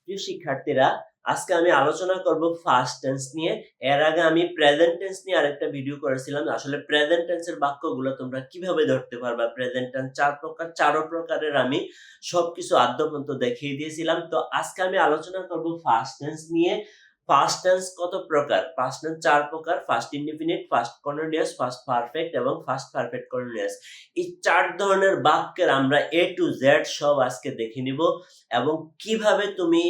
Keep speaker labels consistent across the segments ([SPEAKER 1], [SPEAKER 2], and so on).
[SPEAKER 1] প্রিয় শিক্ষার্থীরা, আজকে আমি আলোচনা করব ফাস্ট টেন্স নিয়ে। এর আগে আমি প্রেজেন্ট টেন্স নিয়ে আরেকটা ভিডিও করেছিলাম। আসলে প্রেজেন্ট টেন্সের বাক্যগুলো তোমরা কিভাবে ধরতে পারবা। প্রেজেন্ট টেন্স ৪ প্রকার, ৪ প্রকারের আমি সবকিছু আদ্যপন্ত দেখিয়ে দিয়েছিলাম। তো আজকে আমি আলোচনা করব ফাস্ট টেন্স নিয়ে। ফাস্ট টেন্স কত প্রকার? ফাস্ট টেন্স ৪ প্রকার: fast indefinite, fast continuous, fast perfect এবং ফাস্ট পারফেক্ট কন্টিনিউয়াস। এই ৪ ধরনের বাক্যের আমরা এ টু জেড সব আজকে দেখে নিব এবং কিভাবে তুমি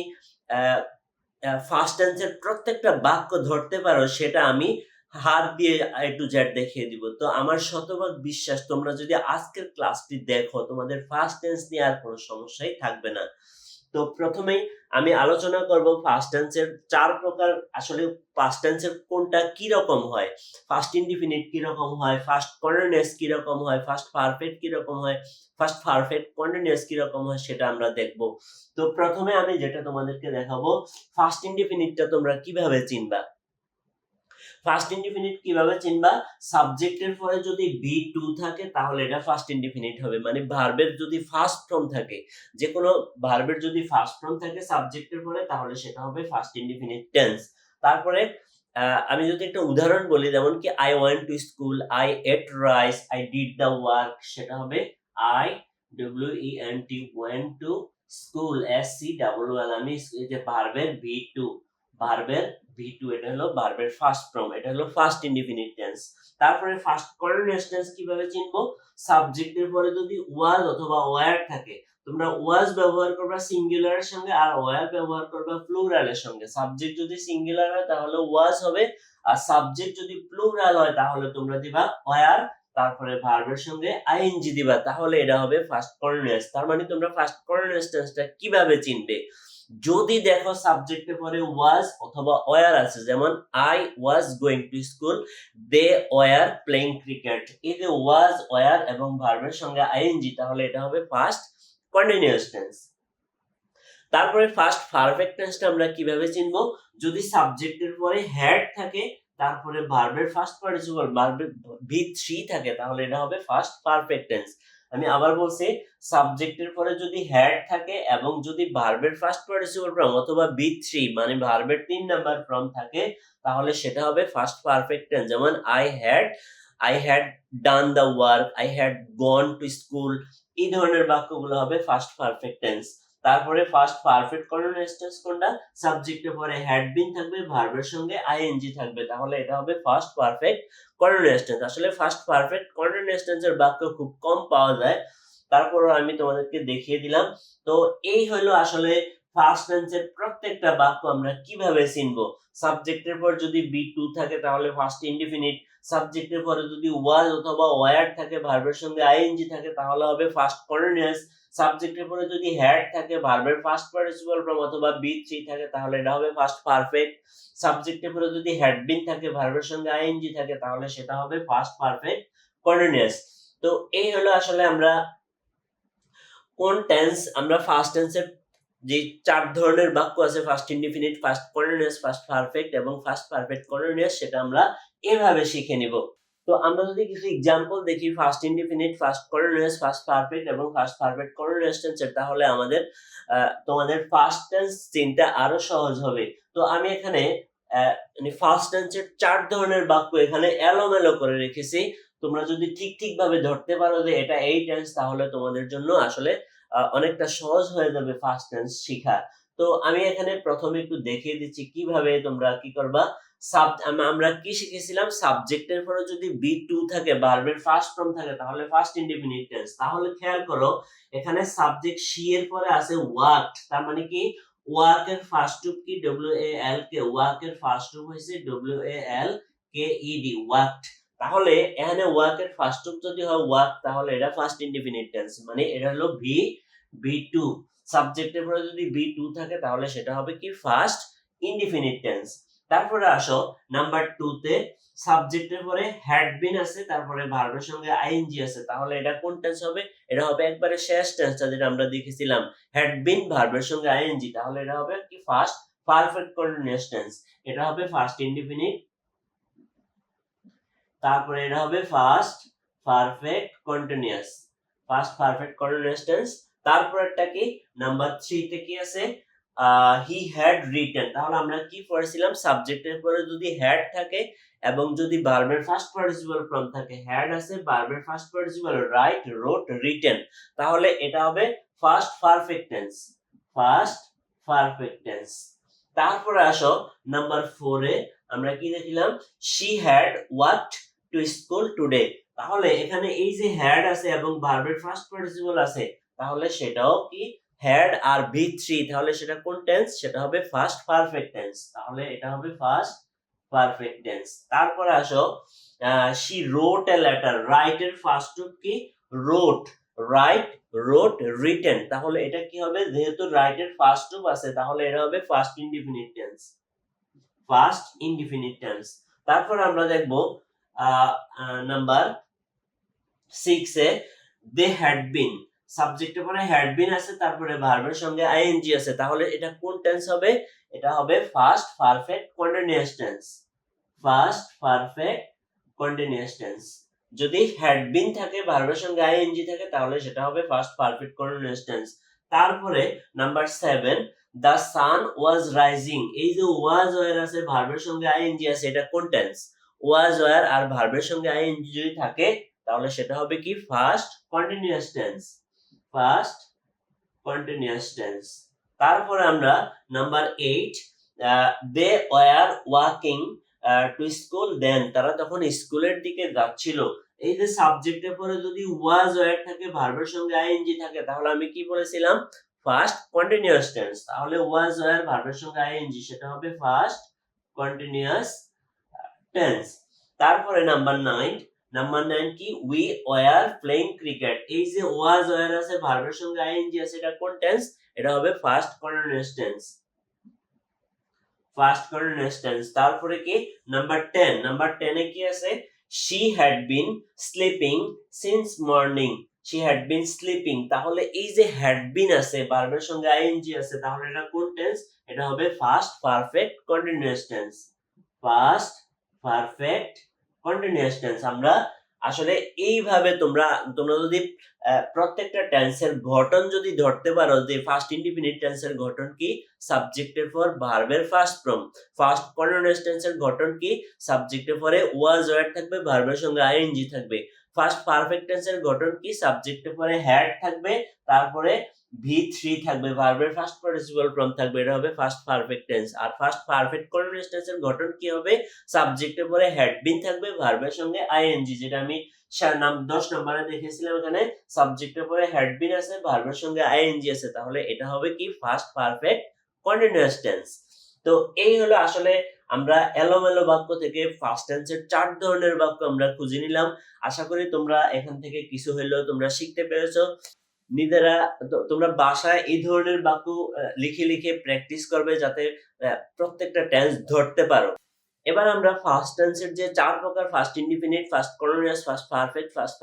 [SPEAKER 1] ফার্স্ট টেন্সের প্রত্যেকটা বাক্য ধরতে পারো সেটা আমি হাত দিয়ে এ টু জেড দেখিয়ে দিব। তো আমার শতভাগ বিশ্বাস তোমরা যদি আজকের ক্লাসটি দেখো তোমাদের ফার্স্ট টেন্স নিয়ে আর কোনো সমস্যাই থাকবে না। তো প্রথমেই আমি আলোচনা করব ফার্স্ট টেন্সের ৪ প্রকার। আসলে ফার্স্ট টেন্সের কোনটা কি রকম হয়, ফার্স্ট ইনডিফিনিট কি রকম হয়, ফার্স্ট কন্টিনিউয়াস কি রকম হয়, ফার্স্ট পারফেক্ট কি রকম হয়, ফার্স্ট পারফেক্ট কন্টিনিউয়াস কি রকম হয় সেটা আমরা দেখব। তো প্রথমে আমি যেটা তোমাদেরকে দেখাবো, ফার্স্ট ইনডিফিনিটটা তোমরা কিভাবে চিনবা। ফার্স্ট ইনডিফিনিট কিভাবে চিনবা? সাবজেক্টের পরে যদি বি টু থাকে তাহলে এটা ফার্স্ট ইনডিফিনিট হবে। মানে ভার্বের যদি ফার্স্ট ফর্ম থাকে, যে কোনো ভার্বের যদি ফার্স্ট ফর্ম থাকে সাবজেক্টের পরে তাহলে সেটা হবে ফার্স্ট ইনডিফিনিট টেন্স। তারপরে আমি যদি একটা উদাহরণ বলি, যেমন কি I went to school, I ate rice, I did the work, সেটা হবে I WENT went to school, SCOOL। আমি এই যে ভার্বের ভি টু, ভার্বের ভি2 এটা হলো ভার্বের ফার্স্ট ফর্ম, এটা হলো ফার্স্ট ইনডিফিনিট টেন্স। তারপরে ফার্স্ট কন্টিনিউয়াস টেন্স কিভাবে চিনবো? সাবজেক্টের পরে যদি ওয়াজ অথবা ওয়্যার থাকে, তোমরা ওয়াজ ব্যবহার করবা সিঙ্গুলারের সঙ্গে আর ওয়্যার ব্যবহার করবা প্লুরালের সঙ্গে। সাবজেক্ট যদি সিঙ্গুলার হয় তাহলে ওয়াজ হবে, আর সাবজেক্ট যদি প্লুরাল হয় তাহলে তোমরা দিবা ওয়্যার, তারপরে ভার্বের সঙ্গে আইএনজি দিবা, তাহলে এটা হবে ফার্স্ট কন্টিনিউয়াস। তার মানে তোমরা ফার্স্ট কন্টিনিউয়াস টেন্সটা কিভাবে চিনবে? যদি দেখো সাবজেক্টের পরে ওয়াজ অথবা ওয়ার আছে, যেমন I was going to school, they were playing cricket, এই যে ওয়াজ ওয়ার এবং ভার্বের সঙ্গে আইএনজি, তাহলে এটা হবে ফার্স্ট কন্টিনিউয়াস টেন্স। তারপরে ফার্স্ট পারফেক্ট টেন্সটা আমরা কিভাবে চিনবো? যদি সাবজেক্টের পরে হ্যাড থাকে, তারপরে ভার্বের ফার্স্ট পার্টিসিপল ভার্বের ভি3 থাকে, তাহলে এটা হবে ফার্স্ট পারফেক্ট টেন্স। আমি আবার বলছি, সাবজেক্টের পরে যদি হ্যাড থাকে এবং যদি ভার্বের ফার্স্ট পার্টিসিপল ফর্ম অথবা ভি3 মানে ভার্বের ৩ নাম্বার ফর্ম থাকে, তাহলে সেটা হবে ফার্স্ট পারফেক্ট টেন্স। যেমন I had done the work, I had gone to school, এই ধরনের বাক্যগুলো হবে ফার্স্ট পারফেক্ট টেন্স। তারপরে ফার্স্ট পারফেক্ট কন্টিনিউয়াস টেন্স কোনটা? সাবজেক্টের পরে হ্যাড বিন থাকবে, ভার্বের সঙ্গে আইএনজি থাকবে, তাহলে এটা হবে ফার্স্ট পারফেক্ট কন্টিনিউয়াস টেন্স। আসলে ফার্স্ট পারফেক্ট কন্টিনিউয়াস টেন্সের বাক্য খুব কম পাওয়া যায়, তারপরও আমি তোমাদেরকে দেখিয়ে দিলাম। তো এই হলো আসলে ফার্স্ট টেন্সের প্রত্যেকটা বাক্য আমরা কিভাবে চিনবো। সাবজেক্টের পর যদি বি2 থাকে তাহলে ফার্স্ট ইনডিফিনিট, সাবজেক্টের পরে যদি ওয়াজ অথবা ওয়্যার থাকে, ভার্বের সঙ্গে আইএনজি থাকে, তাহলে হবে ফার্স্ট কন্টিনিউয়াস। সাবজেক্টের পরে যদি হ্যাড থাকে, ভার্বের ফার্স্ট পার্টিসিপল ফর্ম অথবা বি3 থাকে, তাহলে এটা হবে ফার্স্ট পারফেক্ট। সাবজেক্টের পরে যদি হ্যাড বিন থাকে, ভার্বের সঙ্গে আইএনজি থাকে, তাহলে সেটা হবে ফার্স্ট পারফেক্ট কন্টিনিউয়াস। তো এই হলো আসলে আমরা কোন টেন্স, আমরা ফার্স্ট টেন্সের যে ৪ ধরনের বাক্য আছে, first indefinite, first continuous, first perfect এবং ফার্স্ট পারফেক্ট কন্টিনিউয়াস, সেটা আমরা এভাবে শিখে নিব। তো আমরা যদি কিছু एग्जांपल দেখি first indefinite, first continuous, first perfect এবং ফার্স্ট পারফেক্ট কন্টিনিউয়াস টেন্সের, তাহলে আমাদের তোমাদের ফার্স্ট টেন্স চিনতে আরো সহজ হবে। তো আমি এখানে মানে ফার্স্ট টেন্সের ৪ ধরনের বাক্য এখানে এলোমেলো করে রেখেছি। তোমরা যদি ঠিক ভাবে ধরতে পারো যে এটা এই টেন্স, তাহলে তোমাদের জন্য আসলে অনেকটা সহজ হয়ে যাবে ফার্স্ট টেন্স শিখা। তো আমি এখানে প্রথমে একটু দেখিয়ে দিচ্ছি কিভাবে তোমরা কি করবা। আমরা কি শিখেছিলাম? সাবজেক্টের পরে যদি বি2 থাকে, ভার্বের ফার্স্ট ফর্ম থাকে, তাহলে ফার্স্ট ইনডিফিনিট টেন্স। তাহলে খেয়াল করো, এখানে সাবজেক্ট সি এর পরে আছে ওয়ার্কড, তার মানে কি ওয়ার্ক এর ফার্স্ট রূপ কি? WALK, ওয়ার্ক এর ফার্স্ট রূপ হইছে WALKED, ওয়ার্কড। তাহলে এখানে ওয়ার্ক এর ফার্স্ট রূপ যদি হয় ওয়ার্ক, তাহলে এটা ফার্স্ট ইনডিফিনিট টেন্স, মানে এটা হলো ভি2। সাবজেক্টের পরে যদি বি2 থাকে তাহলে সেটা হবে কি? First indefinite tense. তারপরে আসো নাম্বার 2 তে, সাবজেক্টের পরে হ্যাড বিন আছে, তারপরে ভার্বের সঙ্গে আইএনজি আছে, তাহলে এটা কোন টেন্স হবে? এটা হবে একবারে শেষ টেন্সটা যেটা আমরা দেখেছিলাম, হ্যাড বিন ভার্বের সঙ্গে আইএনজি, তাহলে এটা হবে কি? First perfect continuous tense. এটা হবে ফার্স্ট ইনডিফিনিট, তারপরে এটা হবে first perfect continuous, first perfect continuous tense. তারপরেরটা কি? নাম্বার 3 তে কি আছে? হি হ্যাড রিটেন, তাহলে আমরা কি পড়েছিলাম, সাবজেক্টের পরে যদি হ্যাড থাকে এবং যদি ভার্বের ফার্স্ট পার্টিসিপল ফর্ম থাকে, হ্যাড আছে, ভার্বের ফার্স্ট পার্টিসিপল রাইট, রোট, রিটেন, তাহলে এটা হবে first perfect tense. First perfect tense. তারপরে আসো নাম্বার 4 এ আমরা কি দেখলাম, she had walked to school today, তাহলে এখানে এই যে হ্যাড আছে এবং ভার্বের ফার্স্ট পার্টিসিপল আছে, তাহলে সেটাও কি হ্যাড আর V3, তাহলে সেটা কোন টেন্স, সেটা হবে ফার্স্ট পারফেক্ট টেন্স, তাহলে এটা হবে ফার্স্ট পারফেক্ট টেন্স। তারপরে আসো শি রোট এ লেটার, রাইট এর ফার্স্ট রূপ কি রোট, রাইট, রোট, রিটেন, তাহলে এটা কি হবে, যেহেতু রাইট এর ফার্স্ট রূপ আছে তাহলে এটা হবে first indefinite tense, first indefinite tense. তারপর আমরা দেখব number 6 A they had been, সাবজেক্টের পরে হ্যাড বিন আছে, তারপরে ভার্বের সঙ্গে আইএনজি আছে, তাহলে এটা কোন টেন্স হবে, এটা হবে first perfect continuous tense, first perfect continuous tense. যদি হ্যাড বিন থাকে, ভার্বের সঙ্গে আইএনজি থাকে, তাহলে সেটা হবে ফার্স্ট পারফেক্ট কন্টিনিউয়াস টেন্স। তারপরে number 7 the sun was rising, এই যে ওয়াজ ওয়্যার আছে, ভার্বের সঙ্গে আইএনজি আছে, এটা কোন টেন্স, ওয়াজ ওয়্যার আর ভার্বের সঙ্গে আইএনজি যদি থাকে তাহলে সেটা হবে কি first continuous tense, first continuous tense. তারপরে আমরা number 8 they were walking to school then, তারা তখন স্কুলের দিকে যাচ্ছিল, এই যে সাবজেক্টের পরে যদি ওয়াজ ওয়্যার থাকে, ভার্বের সঙ্গে আইএনজি থাকে, তাহলে আমি কি বলেছিলাম, ফার্স্ট কন্টিনিউয়াস টেন্স, তাহলে ওয়াজ ওয়্যার ভার্বের সঙ্গে আইএনজি, সেটা হবে ফার্স্ট কন্টিনিউয়াস টেন্স। তারপরে নাম্বার 9 কি উই ওয়্যার প্লেইং ক্রিকেট, এই যে ওয়াজ ওয়্যার আছে, ভার্বের সঙ্গে আইএনজি আছে, এটা কোন টেন্স, এটা হবে first continuous tense, first continuous tense. তারপরে কি নাম্বার 10 এ কি আছে, she had been sleeping since morning, she had been sleeping, তাহলে এই যে had been আছে, ভার্বের সঙ্গে আইএনজি আছে, তাহলে এটা কোন টেন্স, এটা হবে first perfect continuous tense, first perfect continuous tense. আমরা আসলে এইভাবে তোমরা তোমরা যদি প্রত্যেকটা টেন্সের গঠন যদি ধরতে পারো, যে ফার্স্ট ইনডিফিনিট টেন্সের গঠন কি, সাবজেক্টের পর ভার্বের ফার্স্ট ফর্ম, ফার্স্ট কন্টিনিউয়াস টেন্সের গঠন কি, সাবজেক্টের পরে ওয়াজ ওয়্যার থাকবে, ভার্বের সঙ্গে আইএনজি থাকবে, ফার্স্ট পারফেক্ট টেন্সের গঠন কি, সাবজেক্টের পরে হ্যাড থাকবে, তারপরে V3 থাকবে, ভার্বের ফার্স্ট পার্টিসিপল ফর্ম থাকবে, এটা হবে ফার্স্ট পারফেক্ট টেন্স। আর ফার্স্ট পারফেক্ট কন্টিনিউয়াস টেন্সের গঠন কি হবে, সাবজেক্টের পরে হ্যাড বিন থাকবে, ভার্বের সঙ্গে আইএনজি, যেটা আমি 10 নম্বরে দেখেছিলাম, এখানে সাবজেক্টের পরে হ্যাড বিন আছে, ভার্বের সঙ্গে আইএনজি আছে, তাহলে এটা হবে কি ফার্স্ট পারফেক্ট কন্টিনিউয়াস টেন্স। তো এই হলো আসলে আমরা এলোমেলো বাক্য থেকে ফার্স্ট টেন্সের 4 ধরনের বাক্য আমরা খুঁজে নিলাম। আশা করি তোমরা এখান থেকে কিছু হলেও তোমরা শিখতে পেরেছো। নিজেরা তোমরা বাসায় এই ধরনের বাক্য লিখে লিখে প্র্যাকটিস করবে, যাতে প্রত্যেকটা টেন্স ধরতে পারো। এবার আমরা ফার্স্ট টেন্সের যে 4 প্রকার, first indefinite, first continuous, first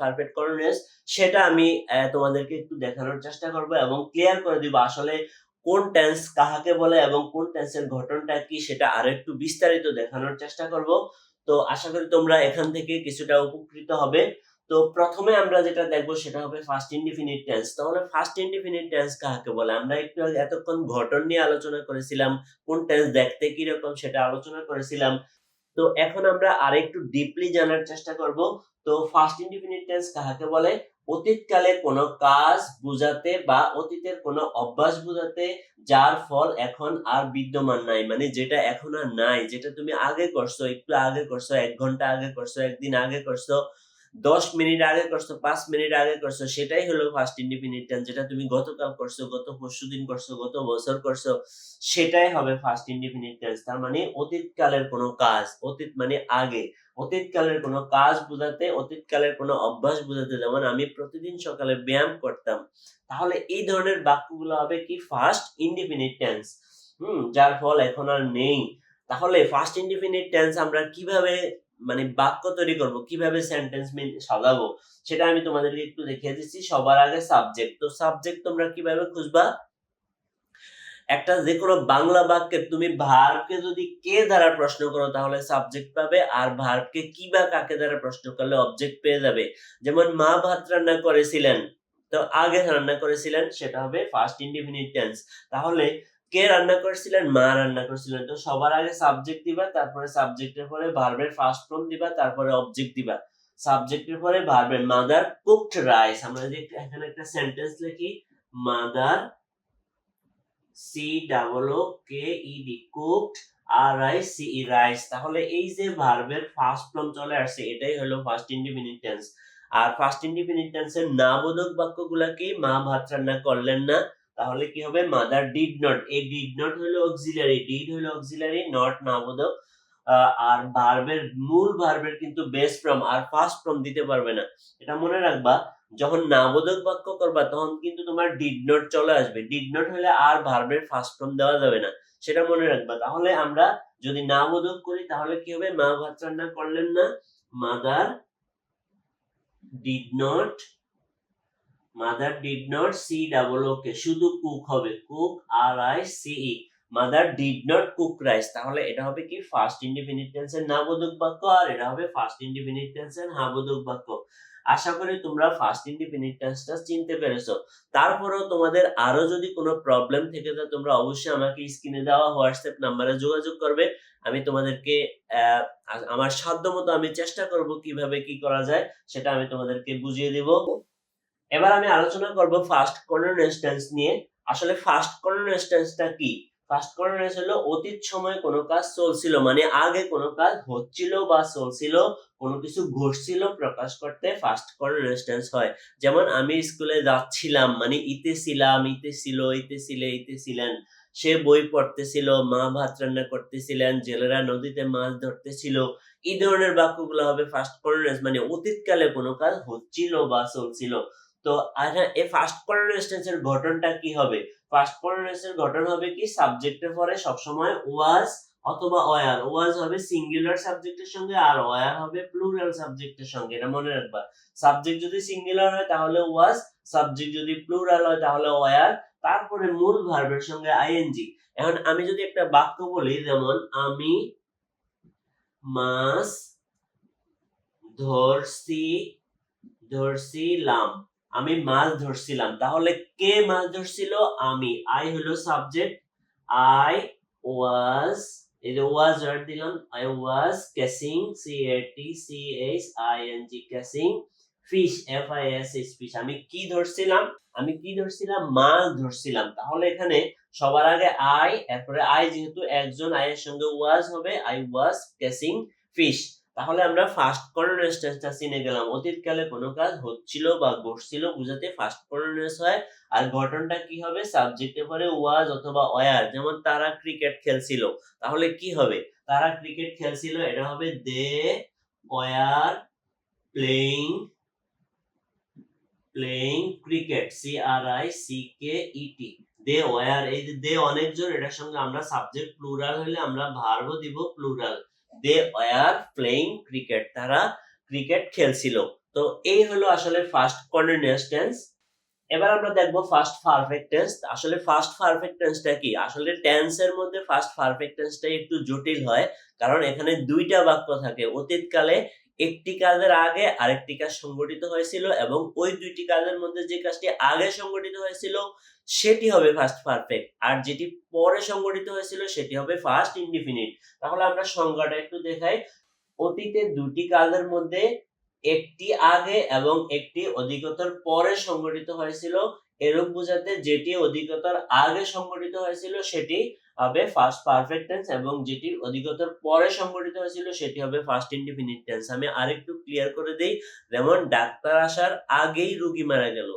[SPEAKER 1] perfect continuous, সেটা আমি তোমাদেরকে একটু দেখানোর চেষ্টা করব এবং ক্লিয়ার করে দিব আসলে কোন টেন্স কাহাকে বলে এবং কোন টেন্সের গঠনটা কি, সেটা আরেকটু বিস্তারিত দেখানোর চেষ্টা করব। তো আশা করি তোমরা এখান থেকে কিছুটা উপকৃত হবে। তো প্রথমে আমরা যেটা দেখব সেটা হবে ফার্স্ট ইনডিফিনিট টেন্স। তাহলে ফার্স্ট ইনডিফিনিট টেন্স কাকে বলে, আমরা একটু আগে এতক্ষণ গঠন নিয়ে আলোচনা করেছিলাম, কোন টেন্স দেখতে কি রকম সেটা আলোচনা করেছিলাম। তো এখন আমরা আরেকটু ডিপলি জানার চেষ্টা করব। তো ফার্স্ট ইনডিফিনিট টেন্স কাকে বলে, অতীতকালে কোনো কাজ বোঝাতে বা অতীতের কোনো অভ্যাস বোঝাতে যার ফল এখন আর বিদ্যমান নাই, মানে যেটা এখন আর নাই, যেটা তুমি আগে করছো, একটু আগে করছো, 1 ঘন্টা আগে করছো, 1 দিন আগে করছো, 10 মিনিট আগে করছো, 5 মিনিট আগে করছো, সেটাই হলো ফার্স্ট ইনডিফিনিট টেন্স। যেটা তুমি গতকাল করছো, গত পরশুদিন করছো, গত বছর করছো, সেটাই হবে ফার্স্ট ইনডিফিনিট টেন্স। তার মানে অতীতকালের কোনো কাজ, অতীত মানে আগে, অতীতকালের কোনো কাজ বোঝাতে, অতীতকালের কোনো অভ্যাস বোঝাতে, যেমন আমি প্রতিদিন সকালে ব্যায়াম করতাম, তাহলে এই ধরনের বাক্যগুলো হবে কি ফার্স্ট ইনডিফিনিট টেন্স, যার ফল এখন আর নেই। তাহলে ফার্স্ট ইনডিফিনিট টেন্স আমরা কিভাবে মানে বাক্য তৈরি করব, কিভাবে সেন্টেন্স সাজাবো, সেটা আমি তোমাদেরকে একটু দেখিয়ে দিচ্ছি। সবার আগে সাবজেক্ট। তো সাবজেক্ট তোমরা কিভাবে খুঁজবা, একটা যে কোনো বাংলা বাক্যে তুমি ভার্বকে যদি কে দ্বারা প্রশ্ন করো তাহলে সাবজেক্ট পাবে, আর ভার্বকে কি বা কাকে দ্বারা প্রশ্ন করলে অবজেক্ট পেয়ে যাবে। যেমন মা ভাত রান্না করেছিলেন, তো আগে রান্না করেছিলেন, সেটা হবে ফার্স্ট ইনডিফিনিট টেন্স। তাহলে কে রান্না করছিলেন? মা রান্না করছিলেন। তো সবার আগে সাবজেক্ট দিবা, তারপরে সাবজেক্টের পরে ভার্বের ফার্স্ট ফর্ম দিবা, তারপরে অবজেক্ট দিবা। সাবজেক্টের পরে ভার্বের মাদার কুকড রাইস। আমরা যদি এখানে একটা সেন্টেন্স লিখি, mother COOKED cooked RICE rice. তাহলে এই যে ভার্বের ফার্স্ট ফর্ম চলে আসছে এটাই হলো ফার্স্ট ইনডিফিনিট টেন্স। আর ফার্স্ট ইনডিফিনিট টেন্সের না বোধক বাক্যগুলা কি? মা ভাত রান্না করলেন না, তাহলে কি হবে? Mother did not. এই ডিড নট হলো অক্সিলারি, ডিড হলো অক্সিলারি, নট না বোধক। আর ভার্বের মূল ভার্বের কিন্তু বেস ফর্ম আর ফার্স্ট ফর্ম দিতে পারবে না। এটা মনে রাখবা, যখন নাবোধক বাক্য করবা তখন কিন্তু তোমার ডিড নট চলে আসবে। ডিড নট হলে আর ভার্বের ফার্স্ট ফর্ম দেওয়া যাবে না, সেটা মনে রাখবা। তাহলে আমরা যদি নাবোধক করি তাহলে কি হবে? মা ভাত রান্না করলেন না, mother did not, mother did not COOK, শুধু কুক হবে, cook RICE, mother did not cook rice. তাহলে এটা হবে কি? ফার্স্ট ইনডিফিনিট টেন্সের নাবোধক বাক্য, আর এটা হবে ফার্স্ট ইনডিফিনিট টেন্সের হ্যাবোধক বাক্য। আশা করি তোমরা ফার্স্ট ইনডিফিনিট টেন্সটা চিনতে পেরেছো। তারপরেও তোমাদের আরো যদি কোনো প্রবলেম থেকে থাকে তোমরা অবশ্যই আমাকে স্ক্রিনে দেওয়া হোয়াটসঅ্যাপ নাম্বারে যোগাযোগ করবে। আমি তোমাদেরকে আমার সাধ্যমতো আমি চেষ্টা করব কিভাবে কি করা যায় সেটা আমি তোমাদেরকে বুঝিয়ে দিব। এবার আমি আলোচনা করব ফার্স্ট কন্টিনিউয়াস টেন্স নিয়ে। আসলে ফার্স্ট কন্টিনিউয়াস টেন্সটা কি? ফার্স্ট কন্টিনিউয়াস হলো অতীত সময়ে কোনো কাজ চলছিল, মানে আগে কোনো কাজ হচ্ছিল বা চলছিল, কোনো কিছু ঘটছিল প্রকাশ করতে ফার্স্ট কন্টিনিউয়াস টেন্স হয়। যেমন আমি স্কুলে যাচ্ছিলাম, মানে ইতে ছিলাম, ইতে ছিল, ইতে ছিলে, ইতে ছিলেন। সে বই পড়তেছিল, মা ভাত রান্না করতেছিলেন, জেলেরা নদীতে মাছ ধরতেছিল। এই ধরনের বাক্যগুলো হবে ফার্স্ট কন্টিনিউয়াস, মানে অতীতকালে কোনো কাজ হচ্ছিল বা চলছিল। তো এই ফার্স্ট কন্টিনিউয়াস টেন্সের গঠনটা কি হবে? ফার্স্ট কন্টিনিউয়াস এর গঠন হবে কি? সাবজেক্টের পরে সবসময় ওয়াজ অথবা ওয়ার। ওয়াজ হবে সিঙ্গুলার সাবজেক্টের সঙ্গে, আর ওয়ার হবে প্লুরাল সাবজেক্টের সঙ্গে। এটা মনে রাখবা। সাবজেক্ট যদি সিঙ্গুলার হয় তাহলে ওয়াজ, সাবজেক্ট যদি প্লুরাল হয় তাহলে ওয়ার, তারপরে মূল ভার্বের সঙ্গে আইএনজি। এখন আমি যদি একটা বাক্য বলি, যেমন আমি মাছ ধরছিলাম, আমি মাছ ধরছিলাম, তাহলে কে মাছ ধরছিল? আমি। আই হলো সাবজেক্ট, আই ওয়াজ, এই যে ওয়াজ ওয়ার্ড দিলাম, I was catching, CATCHING, catching fish, FISH, fish. আমি কি ধরছিলাম? আমি কি ধরছিলাম? মাছ ধরছিলাম। তাহলে এখানে সবার আগে আই, এরপরে আই যেহেতু একজন, আই এর সঙ্গে ওয়াজ হবে, আই ওয়াজ ক্যাচিং ফিশ। তাহলে আমরা ফার্স্ট কন্টিনিউয়াস টেন্সটা চিনে গেলাম। অতীতকালে কোনো কাজ হচ্ছিল বা ঘটছিল বুঝাতে ফার্স্ট কন্টিনিউয়াস হয়। আর গঠনটা কি হবে? সাবজেক্টের পরে ওয়াজ অথবা ওয়ার। যেমন তারা ক্রিকেট খেলছিল, তাহলে কি হবে? তারা ক্রিকেট খেলছিল, এটা হবে they were playing cricket, CRICKET। They were, এই যে দে অনেকজন, এটার সঙ্গে আমরা সাবজেক্ট প্লুরাল হলে আমরা ভার্বও দিব plural. They were playing cricket, তারা ক্রিকেট খেলছিল। তো এই হলো আসলে ফার্স্ট কন্টিনিউয়াস টেন্স। এবার আমরা দেখবো ফার্স্ট পারফেক্ট টেন্স। আসলে ফার্স্ট পারফেক্ট টেন্সটা কি? আসলে টেন্সের মধ্যে ফার্স্ট পারফেক্ট টেন্সটা একটু জটিল হয়, কারণ এখানে দুইটা বাক্য থাকে। অতীতকালে একটি কাজের আগে আরেকটি কাজ সংঘটিত হয়েছিল, এবং ওই দুইটি কাজের মধ্যে যে কাজটি আগে সংঘটিত হয়েছিল সেটি হবে ফার্স্ট পারফেক্ট, আর যেটি পরে সংঘটিত হয়েছিল সেটি হবে ফার্স্ট ইনডিফিনিট। তাহলে আমরা সংজ্ঞাটা একটু দেখাই। অতীতে দুটি কাজের মধ্যে একটি আগে এবং একটি অধিকতর পরে সংঘটিত হয়েছিল, এরূপ বোঝাতে যেটি অধিকতর আগে সংঘটিত হয়েছিল সেটি হবে ফার্স্ট পারফেক্ট টেন্স, এবং যেটি অধিকতর পরে সংঘটিত হয়েছিল সেটি হবে ফার্স্ট ইনডিফিনিট টেন্স। আমি আরেকটু ক্লিয়ার করে দেই। যেমন ডাক্তার আসার আগেই রোগী মারা গেল,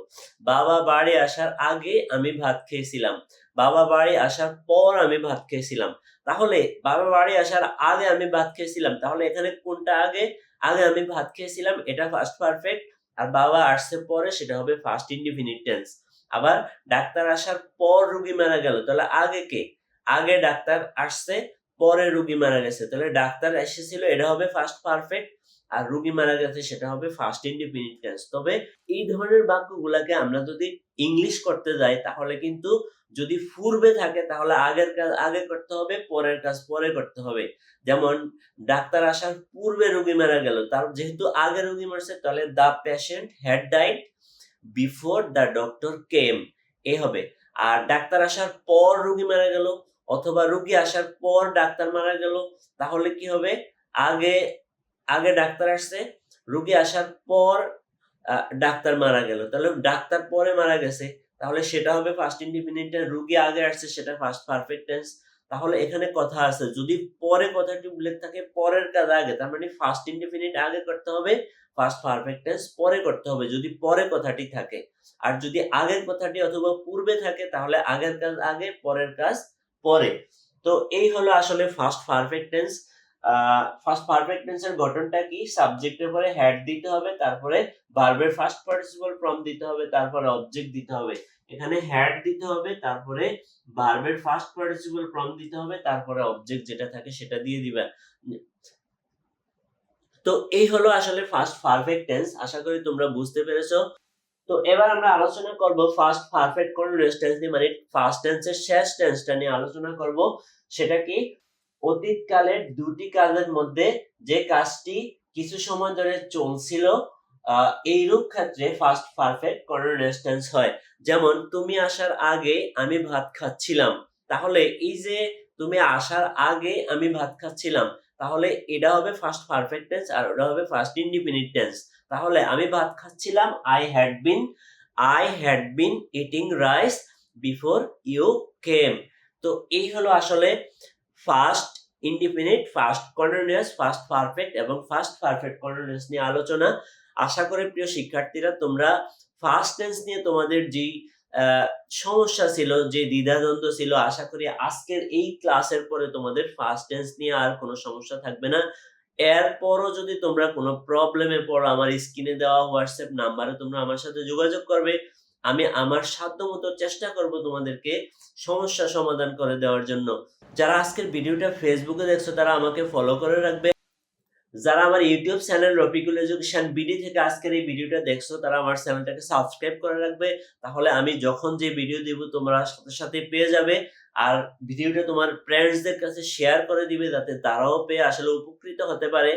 [SPEAKER 1] বাবা বাড়ি আসার আগে আমি ভাত খেয়েছিলাম, বাবা বাড়ি আসার পর আমি ভাত খেয়েছিলাম। তাহলে বাবা বাড়ি আসার আগে আমি ভাত খেয়েছিলাম, তাহলে এখানে কোনটা আগে? আগে আমি ভাত খেয়েছিলাম, এটা ফার্স্ট পারফেক্ট। আর বাবা আসছে পরে, সেটা হবে ফার্স্ট ইনডিফিনিট টেন্স। আবার ডাক্তার আসার পর রোগী মারা গেল, তাহলে আগে কে? আগে ডাক্তার আসছে, পরে রোগী মারা গেছে, তাহলে ডাক্তার এসেছিল, এটা হবে ফার্স্ট পারফেক্ট। আর রোগী মারা গেছে সেটা হবে ফার্স্ট ইনডিফিনিট টেন্স। তবে এই ধরনের বাক্যগুলাকে আমরা যদি ইংলিশ করতে যাই তাহলে কিন্তু যদি পূর্বে থাকে তাহলে আগের কাজ আগে করতে হবে, পরের কাজ পরে করতে হবে। যেমন ডাক্তার আসার পূর্বে রোগী মারা গেল, তার যেহেতু আগে রোগী মরছে তাহলে the patient had died before the doctor came, এ হবে। আর ডাক্তার আসার পর রোগী মারা গেল অথবা রোগী আসার পর ডাক্তার মারা গেল, তাহলে কি হবে? আগে আগে ডাক্তার আসছে, রোগী আসার পর ডাক্তার মারা গেল। তাহলে ডাক্তার পরে মারা গেছে। তাহলে সেটা হবে ফার্স্ট ইনডিফিনিট টেন্স, রোগী আগে আসছে সেটা ফার্স্ট পারফেক্ট টেন্স। তাহলে এখানে কথা আছে, যদি পরে কথাটি উল্লেখ থাকে পরের কাজ আগে, তার মানে ফার্স্ট ইনডিফিনিট আগে করতে হবে, ফার্স্ট পারফেক্ট টেন্স পরে করতে হবে যদি পরে কথাটি থাকে। আর যদি আগের কথাটি অথবা পূর্বে থাকে তাহলে আগের কাজ আগে, পরের কাজ পরে। তো এই হলো আসলে first perfect tense. First perfect tense এর গঠনটা কি? সাবজেক্টের পরে হ্যাড দিতে হবে, তারপরে ভার্বের ফার্স্ট পার্টিসিপল ফর্ম দিতে হবে, তারপরে অবজেক্ট দিতে হবে। এখানে হ্যাড দিতে হবে, তারপরে ভার্বের ফার্স্ট পার্টিসিপল ফর্ম দিতে হবে, তারপরে অবজেক্ট যেটা থাকে সেটা দিয়ে দিবা। তো এই হলো আসলে ফার্স্ট পারফেক্ট টেন্স। আশা করি তোমরা বুঝতে পেরেছো। তো এবার আমরা আলোচনা করব ফার্স্ট পারফেক্ট কন্টিনিউয়াস টেন্স নিয়ে, মানে ফার্স্ট টেন্সের শেষ টেন্সটা নিয়ে আলোচনা করব। সেটা কি? অতীতকালের দুটি কাজের মধ্যে যে কাজটি কিছু সময় ধরে চলছিল, এইরূপ ক্ষেত্রে ফার্স্ট পারফেক্ট কন্টিনিউয়াস টেন্স হয়। যেমন তুমি আসার আগে আমি ভাত খাচ্ছিলাম। তাহলে এই যে তুমি আসার আগে আমি ভাত খাচ্ছিলাম, তাহলে এটা হবে ফার্স্ট পারফেক্ট টেন্স আর ওটা হবে ফার্স্ট ইনডিফিনিট টেন্স। তাহলে আমি ভাত খাচ্ছিলাম, I had been eating rice before you came। তো এই হলো আসলে first indefinite, first continuous, first perfect এবং ফার্স্ট পারফেক্ট কন্টিনিউয়াস নিয়ে আলোচনা। আশা করি প্রিয় শিক্ষার্থীরা তোমরা ফার্স্ট টেন্স নিয়ে তোমাদের যে সমস্যা ছিল, যে দ্বিধাদ্বন্দ্ব ছিল, আশা করি আজকের এই ক্লাসের পরে তোমাদের ফার্স্ট টেন্স নিয়ে আর কোনো সমস্যা থাকবে না। এরপরও যদি তোমরা কোনো প্রবলেমে পড়ো, আমার স্ক্রিনে দেওয়া হোয়াটসঅ্যাপ নাম্বারে তোমরা আমার সাথে যোগাযোগ করবে। আমি আমার সাধ্যমতো চেষ্টা করব তোমাদেরকে সমস্যা সমাধান করে দেওয়ার জন্য। যারা আজকের ভিডিওটা ফেসবুকে দেখছো তারা আমাকে ফলো করে রাখবে। যারা আমার YouTube channel Rafiqul education BD থেকে আজকের এই ভিডিওটা দেখছো তারা আমার চ্যানেলটাকে সাবস্ক্রাইব করে রাখবে। তাহলে আমি যখন যে ভিডিও দিব তোমরা সাথে সাথে পেয়ে যাবে। আর ভিডিওটা তোমার ফ্রেন্ডসদের কাছে শেয়ার করে দিবে যাতে তারাও পেয়ে আসলে উপকৃত হতে পারে।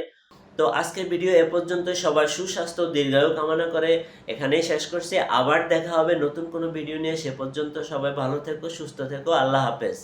[SPEAKER 1] তো আজকের ভিডিও এ পর্যন্ত। সবার সুস্বাস্থ্য ও দীর্ঘায়ু কামনা করে এখানেই শেষ করছি। আবার দেখা হবে নতুন কোনো ভিডিও নিয়ে। সে পর্যন্ত সবাই ভালো থেকো, সুস্থ থেকো। আল্লাহ হাফেজ।